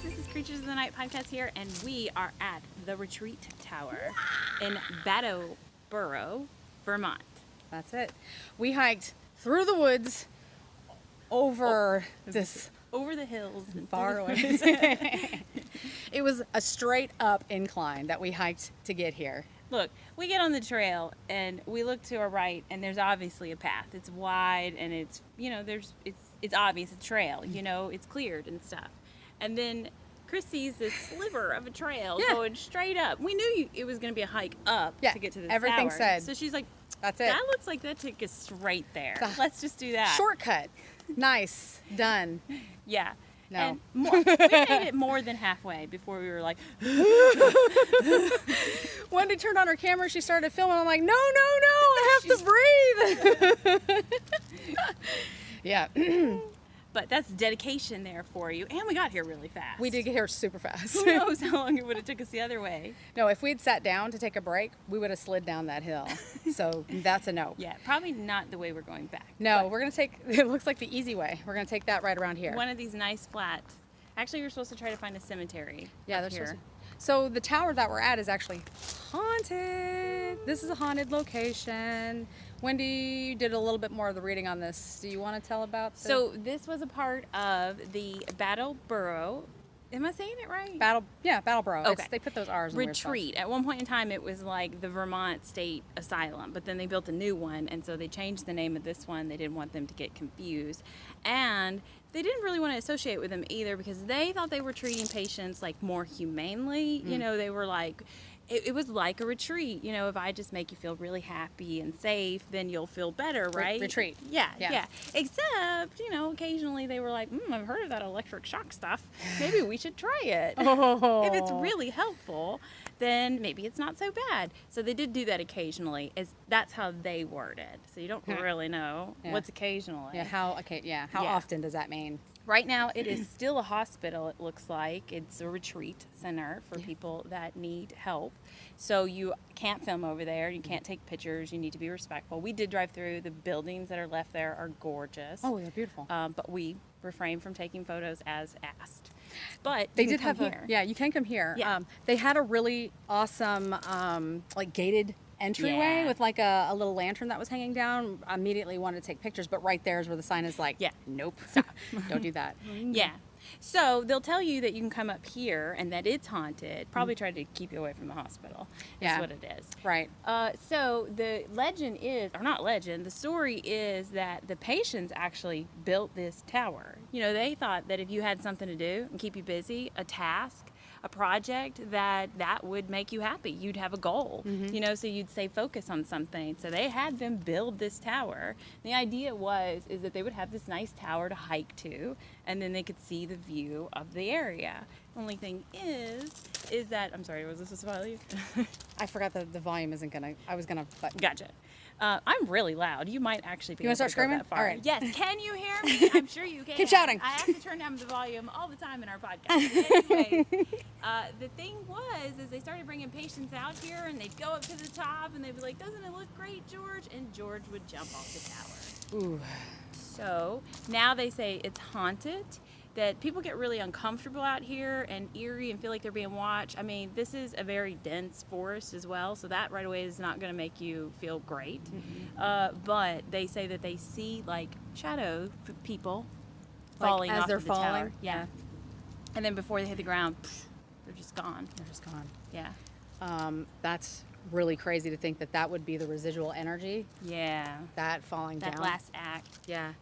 This is Creatures of the Night podcast here, and we are at the Retreat Tower in Brattleboro, Vermont. That's it. We hiked through the woods over this Over the hills. far away. It was a straight up incline that we hiked to get here. Look, we get on the trail and we look to our right, and there's obviously a path. It's wide and it's it's obvious a trail. It's cleared and stuff. And then Chris sees this sliver of a trail going straight up. We knew it was going to be a hike up to get to the everything tower. said. So she's like, That's it. that looks like that took us straight there. Let's just do that. Shortcut. Nice. Done. Yeah. No. And we made it more than halfway before we were like, Wendy turned on her camera. She started filming. I'm like, no, I have to breathe. Yeah. but that's dedication there for you. And we got here really fast. We did get here super fast. Who knows how long it would have took us the other way. No, if we'd sat down to take a break, we would have slid down that hill. So that's a no. Yeah, probably not the way we're going back. No, we're going to take, it looks like the easy way. We're going to take that right around here. One of these nice flat. Actually, we're supposed to try to find a cemetery. Yeah, up there's here. supposed to. So the tower that we're at is actually haunted. This is a haunted location. Wendy, you did a little bit more of the reading on this. Do you want to tell about the this was a part of the Brattleboro. Am I saying it right? Brattleboro. Okay. They put those R's in weird spots. Retreat. At one point in time, it was like the Vermont State Asylum, but then they built a new one, and so they changed the name of this one. They didn't want them to get confused, and they didn't really want to associate with them either because they thought they were treating patients like more humanely. They were like, it was like a retreat. If I just make you feel really happy and safe, then you'll feel better, right? Retreat. Yeah. Except, occasionally they were like, I've heard of that electric shock stuff. Maybe we should try it. If it's really helpful, then maybe it's not so bad. So they did do that occasionally. That's how they worded. So you don't really know what's occasionally. How often does that mean? Right now, it is still a hospital, it looks like. It's a retreat center for people that need help. So you can't film over there. You can't take pictures. You need to be respectful. We did drive through. The buildings that are left there are gorgeous. Oh, they're beautiful. But we refrain from taking photos as asked. But They you did can have come here. you can come here. Yeah. They had a really awesome, gated entryway with like a little lantern that was hanging down. I immediately wanted to take pictures, but right there is where the sign is like, nope, stop, don't do that. Yeah. So they'll tell you that you can come up here and that it's haunted. Probably try to keep you away from the hospital. That's what it is. Right. So the legend is, or not legend, the story is that the patients actually built this tower. They thought that if you had something to do and keep you busy, a task, a project, that would make you happy. You'd have a goal, so you'd stay focused on something. So they had them build this tower. The idea is that they would have this nice tower to hike to, and then they could see the view of the area. Only thing is that, I'm sorry, was this a smiley? I forgot the volume isn't gonna. I was gonna. But. Gotcha. I'm really loud. You might actually be You able want to start to go screaming? that far. All right. Yes. Can you hear me? I'm sure you can. Keep shouting. I have to turn down the volume all the time in our podcast. Anyways, the thing is they started bringing patients out here, and they'd go up to the top, and they'd be like, "Doesn't it look great, George?" And George would jump off the tower. Ooh. So now they say it's haunted, that people get really uncomfortable out here and eerie and feel like they're being watched. I mean, this is a very dense forest as well, so that right away is not going to make you feel great. But they say that they see like shadow people falling as off they're of the falling? tower. Yeah. And then before they hit the ground, they're just gone. They're just gone. Yeah. That's really crazy to think that would be the residual energy. Yeah. That falling down. That last act. Yeah.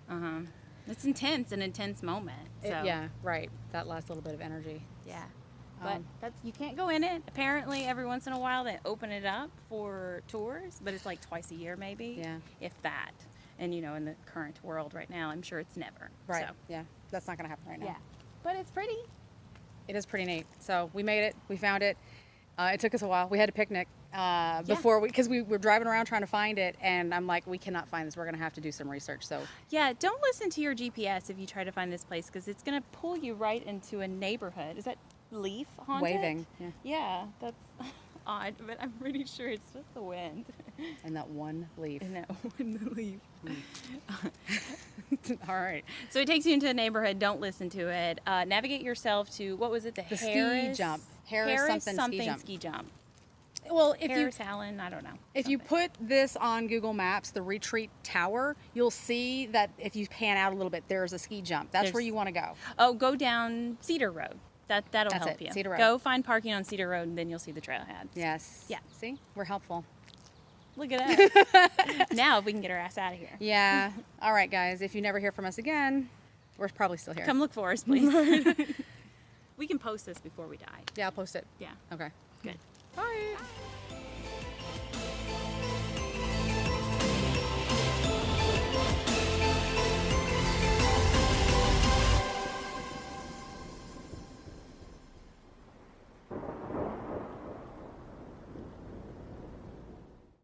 It's intense, an intense moment. So. Yeah, right. That last little bit of energy. Yeah. But you can't go in it. Apparently, every once in a while, they open it up for tours, but it's like twice a year maybe, if that. And, in the current world right now, I'm sure it's never. Right, So. yeah. That's not going to happen right now. Yeah. But it's pretty. It is pretty neat. So we made it. We found it. It took us a while. We had a picnic before because we were driving around trying to find it, and I'm like, we cannot find this. We're going to have to do some research. So Yeah, don't listen to your GPS if you try to find this place because it's going to pull you right into a neighborhood. Is that Leaf haunted? waving. Yeah. Yeah, that's odd, but I'm pretty sure it's just the wind. And that one leaf. No, in the leaf. All right. So it takes you into a neighborhood. Don't listen to it. Navigate yourself to, what was it? The ski jump. Harris something ski jump. Well, if Harris Allen, I don't know. If you put this on Google Maps, the Retreat Tower, you'll see that if you pan out a little bit, there's a ski jump. That's where you want to go. Oh, go down Cedar Road. That'll That's help it, you. Cedar Road. Go find parking on Cedar Road, and then you'll see the trailheads. Yes. Yeah. See, we're helpful. Look at us. Now if we can get our ass out of here. Yeah. All right, guys. If you never hear from us again, we're probably still here. Come look for us, please. We can post this before we die. Yeah, I'll post it. Yeah. Okay. Good. Bye.